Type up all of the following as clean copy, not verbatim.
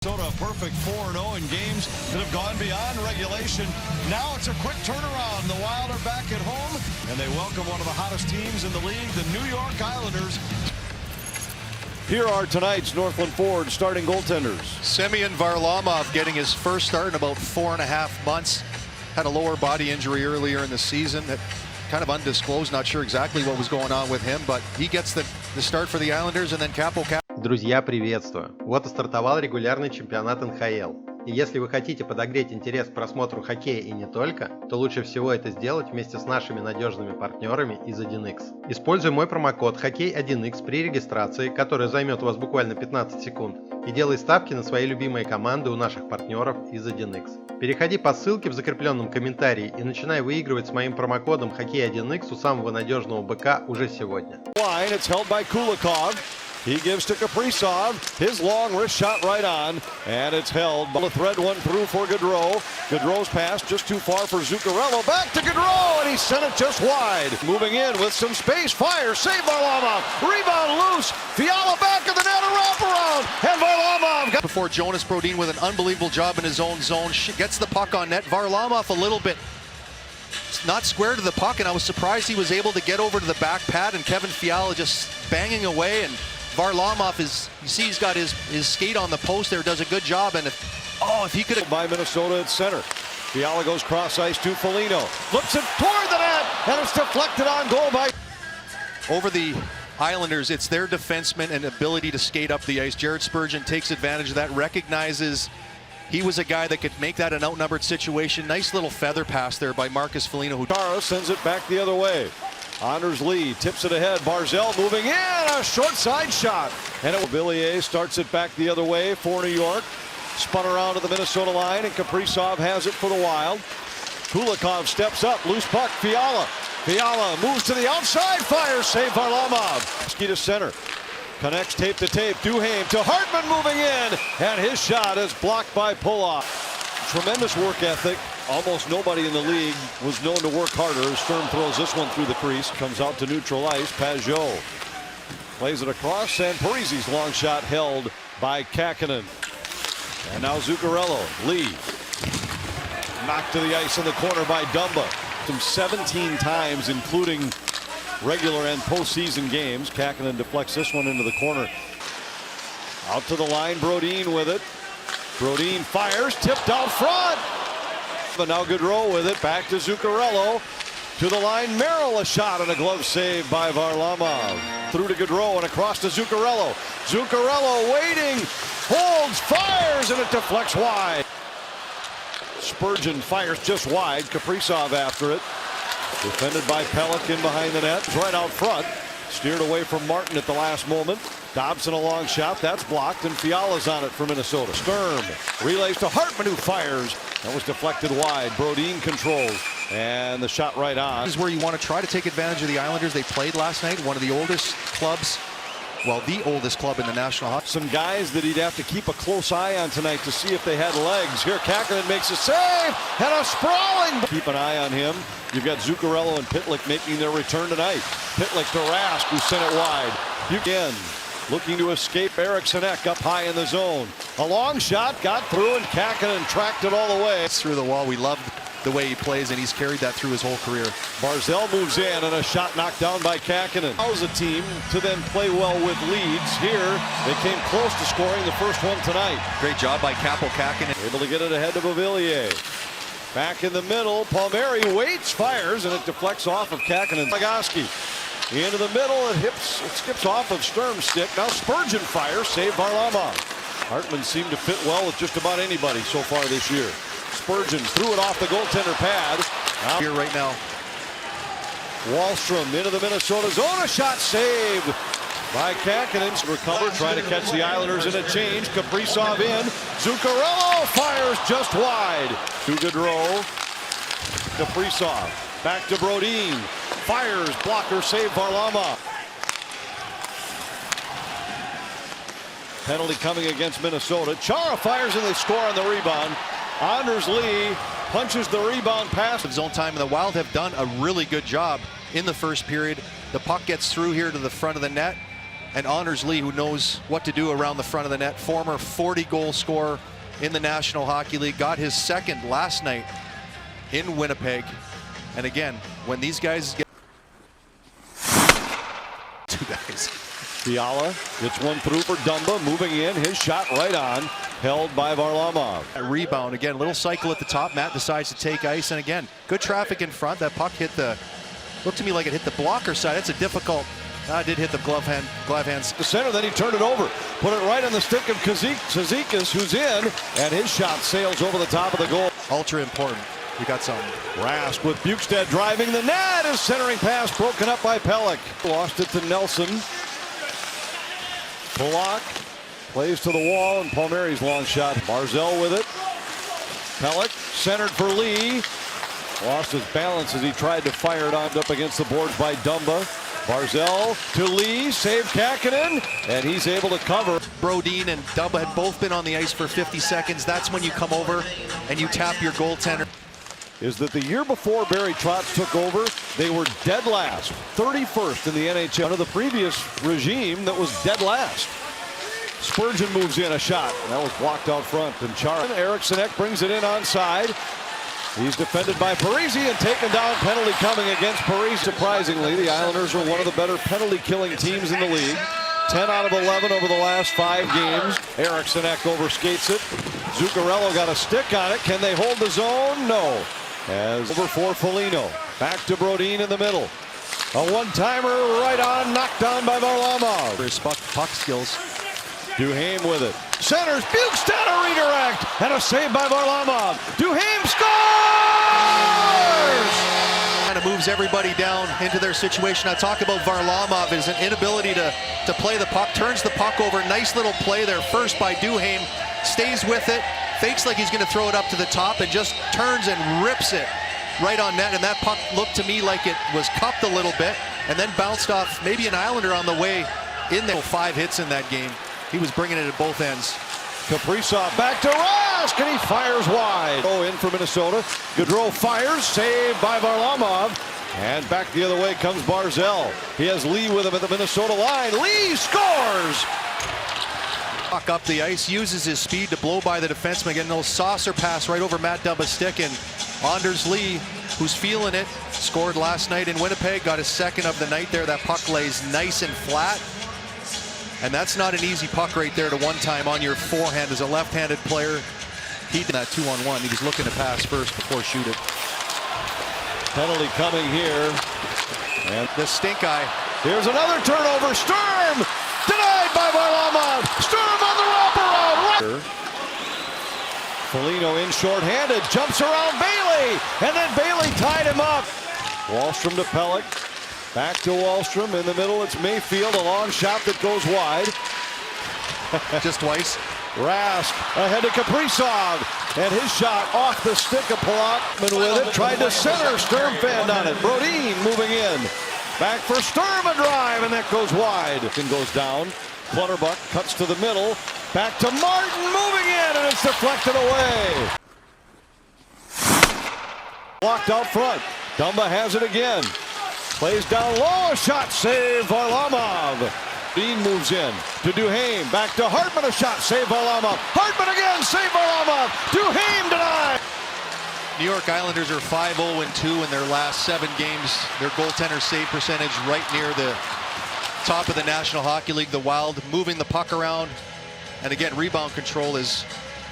Minnesota a perfect 4-0 in games that have gone beyond regulation. Now it's a quick turnaround. The Wild are back at home, and they welcome one of the hottest teams in the league, the New-York Ilders. Here are tonight's Northland Ford starting goaltenders. Semyon Varlamov getting his first start in about 4.5 months. Had a lower body injury earlier in the season that kind of undisclosed. Not sure exactly what was going on with him, but he gets the start for the Islanders, and then Capo. Друзья, приветствую! Вот и стартовал регулярный чемпионат НХЛ. И если вы хотите подогреть интерес к просмотру хоккея и не только, то лучше всего это сделать вместе с нашими надежными партнерами из 1x. Используй мой промокод Хоккей1x при регистрации, который займет у вас буквально 15 секунд, и делай ставки на свои любимые команды у наших партнеров из 1x. Переходи по ссылке в закрепленном комментарии и начинай выигрывать с моим промокодом Хоккей1x у самого надежного БК уже сегодня. He gives to Kaprizov, his long wrist shot right on, and it's held. The thread one through for Gaudreau. Gaudreau's pass just too far for Zuccarello. Back to Gaudreau, and he sent it just wide. Moving in with some space, fire, save Varlamov. Rebound loose, Fiala back of the net, a wraparound, and Varlamov. Before Jonas Brodin with an unbelievable job in his own zone. Gets the puck on net. Varlamov a little bit not square to the puck, and I was surprised he was able to get over to the back pad, and Kevin Fiala just banging away, and Varlamov is, you see he's got his skate on the post there, does a good job, and if he could have... By Minnesota at center. Fiala goes cross ice to Foligno. Flips it toward the net, and it's deflected on goal by... Over the Islanders, it's their defenseman and ability to skate up the ice. Jared Spurgeon takes advantage of that, recognizes he was a guy that could make that an outnumbered situation. Nice little feather pass there by Marcus Foligno. Who sends it back the other way. Anders Lee tips it ahead. Barzell moving in, a short side shot. And Villiers starts it back the other way for New York. Spun around to the Minnesota line, and Kaprizov has it for the Wild. Kulikov steps up, loose puck, Fiala. Fiala moves to the outside, fires, save Varlamov. Ski to center. Connects tape to tape. Duhaime to Hartman moving in, and his shot is blocked by Pulock. Tremendous work ethic. Almost nobody in the league was known to work harder. Sturm throws this one through the crease. Comes out to neutral ice. Pajot plays it across, and Parise's long shot held by Kakkonen. And now Zuccarello. Lee knocked to the ice in the corner by Dumba. 17 times, including regular and postseason games. Kakkonen deflects this one into the corner. Out to the line, Brodin with it. Brodin fires, tipped out front. But now Gaudreau with it, back to Zuccarello. To the line, Merrill, a shot and a glove save by Varlamov. Through to Gaudreau and across to Zuccarello. Zuccarello waiting, holds, fires, and it deflects wide. Spurgeon fires just wide, Kaprizov after it. Defended by Pelican behind the net, right out front. Steered away from Martin at the last moment. Dobson a long shot, that's blocked, and Fiala's on it for Minnesota. Sturm relays to Hartman, who fires. That was deflected wide. Brodin controls, and the shot right on. This is where you want to try to take advantage of the Islanders. They played last night, one of the oldest clubs, well, the oldest club in the National Hockey. Some guys that he'd have to keep a close eye on tonight to see if they had legs. Here Kakkonen makes a save, and a sprawling. Keep an eye on him. You've got Zuccarello and Pitlick making their return tonight. Pitlick to Rask, who sent it wide. Again, looking to escape Eriksson Ek up high in the zone. A long shot, got through, and Kakkonen tracked it all the way. It's through the wall. We love the way he plays, and he's carried that through his whole career. Barzell moves in, and a shot knocked down by Kakkonen. Allows a team to then play well with leads. Here, they came close to scoring the first one tonight. Great job by Capo Kakkonen. Able to get it ahead of Villiers. Back in the middle, Palmieri waits, fires, and it deflects off of Kakkonen. Lagoski into the middle, it skips off of Sturm's stick. Now Spurgeon fires, save Varlamov. Hartman seemed to fit well with just about anybody so far this year. Spurgeon threw it off the goaltender pad. Now here right now. Wahlstrom into the Minnesota zone, a shot saved by Kakkonen. Recover, trying to catch the Islanders in a change. Kaprizov in. Zuccarello fires just wide. To Gaudreau. Kaprizov back to Brodin. Fires, blocker, save Varlamov. Penalty coming against Minnesota. Chara fires and they score on the rebound. Anders Lee punches the rebound pass. Zone time, and the Wild have done a really good job in the first period. The puck gets through here to the front of the net. And Anders Lee, who knows what to do around the front of the net, former 40-goal scorer in the National Hockey League, got his second last night in Winnipeg. And again, when these guys get two guys. Fiala gets one through for Dumba, moving in, his shot right on, held by Varlamov. A rebound, again, little cycle at the top. Matt decides to take ice, and again, good traffic in front. That puck hit the, looked to me like it hit the blocker side. It's a difficult, it did hit the glove hands. The center, then he turned it over, put it right on the stick of Cizikas, who's in, and his shot sails over the top of the goal. Ultra important. We got something. Rask with Bukestad driving the net. His centering pass broken up by Pelech. Lost it to Nelson. Polak plays to the wall, and Palmieri's long shot. Barzal with it. Pelech centered for Lee. Lost his balance as he tried to fire it on, up against the boards by Dumba. Barzal to Lee, save Kakinen, and he's able to cover. Brodin and Dumba had both been on the ice for 50 seconds. That's when you come over and you tap your goaltender. Is that the year before Barry Trotz took over, they were dead last, 31st in the NHL. Under the previous regime that was dead last. Spurgeon moves in a shot, and that was blocked out front. And Eriksson brings it in onside. He's defended by Parise and taken down. Penalty coming against Parise. Surprisingly, the Islanders are one of the better penalty-killing teams in the league. 10 out of 11 over the last 5 games. Eriksson overskates it. Zuccarello got a stick on it. Can they hold the zone? No. As over for Foligno. Back to Brodin in the middle. A one-timer right on, knocked down by Varlamov. For his puck skills. Duhaime with it. Centers, Bukestad a redirect, and a save by Varlamov. Duhaime scores! Kind of moves everybody down into their situation. I talk about Varlamov as an inability to play the puck. Turns the puck over. Nice little play there first by Duhaime. Stays with it. Fakes like he's going to throw it up to the top and just turns and rips it right on net. And that puck looked to me like it was cupped a little bit and then bounced off maybe an Islander on the way in there. 5 hits in that game. He was bringing it at both ends. Kaprizov back to Rask, and he fires wide. Oh, in for Minnesota. Gaudreau fires, saved by Varlamov. And back the other way comes Barzal. He has Lee with him at the Minnesota line. Lee scores! Up the ice, uses his speed to blow by the defenseman. Again, no saucer pass right over Matt Dumba's stick, and Anders Lee, who's feeling it, scored last night in Winnipeg, got his second of the night there. That puck lays nice and flat, and that's not an easy puck right there to one-time on your forehand as a left-handed player. He did that 2-on-1. He was looking to pass first before shoot it. Penalty coming here, and the stink eye. Here's another turnover. Sturm denied by Varlamov. Sturm on the wraparound. Foligno in short-handed, jumps around Bailey, and then Bailey tied him up. Wahlstrom to Pelech. Back to Wahlstrom. In the middle, it's Mayfield. A long shot that goes wide. Just twice. Rask ahead to Kaprizov. And his shot off the stick of Polakman with it. Tried to center. Sturm fanned on it. Brodin moving in. Back for Sturm, a drive, and that goes wide. And goes down. Clutterbuck cuts to the middle. Back to Martin, moving in, and it's deflected away. Blocked out front. Dumba has it again. Plays down low, a shot, save Varlamov. Dean moves in to Duhaime. Back to Hartman, a shot, save Varlamov. Hartman again, save Varlamov. Duhaime denied. New York Islanders are 5-0-2 in their last 7 games. Their goaltender save percentage right near the top of the National Hockey League. The Wild moving the puck around. And again, rebound control is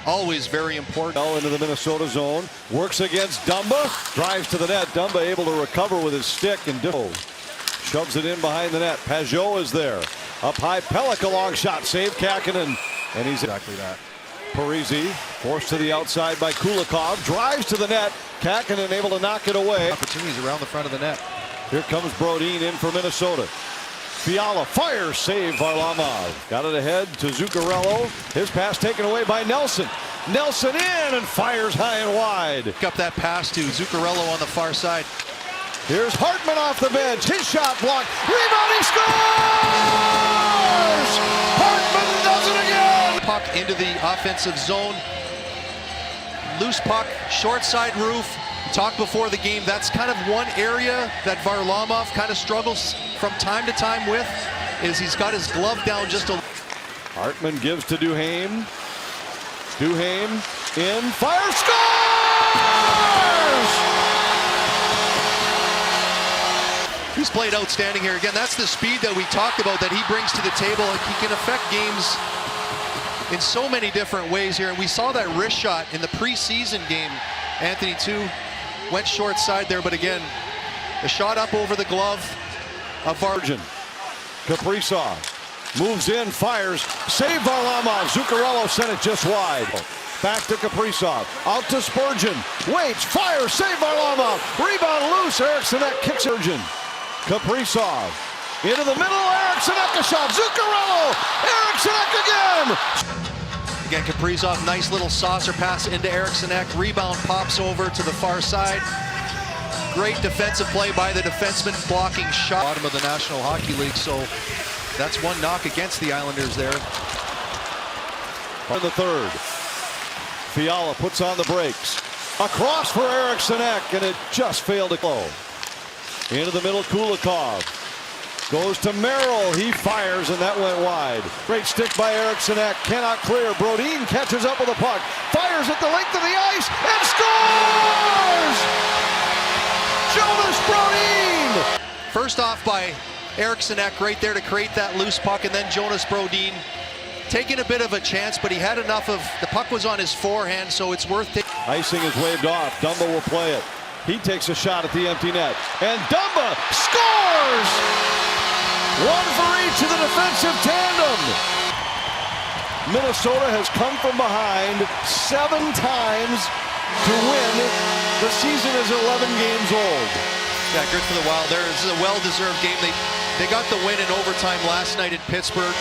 always very important. Into the Minnesota zone. Works against Dumba. Drives to the net. Dumba able to recover with his stick. And shoves it in behind the net. Pajot is there. Up high, Pelech, a long shot. Save Kakinen. And he's exactly that. Parise forced to the outside by Kulikov. Drives to the net. Kakinen able to knock it away. Opportunities around the front of the net. Here comes Brodin in for Minnesota. Fiala fires, save Varlamov. Got it ahead to Zuccarello. His pass taken away by Nelson. Nelson in and fires high and wide. Pick up that pass to Zuccarello on the far side. Here's Hartman off the bench. His shot blocked. Rebound, he scores! Hartman does it again! Puck into the offensive zone. Loose puck, short side roof. Talked before the game, that's kind of one area that Varlamov kind of struggles from time to time with. is he's got his glove down just a... Hartman gives to Duhaime. Duhaime in, fire, scores! He's played outstanding here. Again, that's the speed that we talked about that he brings to the table. He can affect games in so many different ways here. And we saw that wrist shot in the preseason game. Anthony, too, went short side there. But again, the shot up over the glove of Vargin. Kaprizov moves in, fires, save Varlamov. Zuccarello sent it just wide. Back to Kaprizov, out to Spurgeon, waits, fires, save Varlamov. Rebound loose, Eriksson kicks Spurgeon. Kaprizov into the middle, Eriksson a shot. Zuccarello, Eriksson again. Again, Kaprizov, nice little saucer pass into Eriksson. Rebound pops over to the far side. Great defensive play by the defenseman, blocking shot. Bottom of the National Hockey League, so that's one knock against the Islanders there. In the third, Fiala puts on the brakes. Across for Eriksson, and it just failed to go. Into the middle, Kulikov. Goes to Merrill, he fires, and that went wide. Great stick by Eriksson, cannot clear. Brodin catches up with the puck, fires at the length of the ice, and scores! Jonas Brodin! First off by Eriksson right there to create that loose puck, and then Jonas Brodin taking a bit of a chance, but he had enough of, the puck was on his forehand, so it's worth taking. Icing is waved off, Dumba will play it. He takes a shot at the empty net, and Dumba scores! One for each of the defensive tandem. Minnesota has come from behind 7 times to win. The season is 11 games old. Yeah, good for the Wild there. This is a well-deserved game. They got the win in overtime last night in Pittsburgh.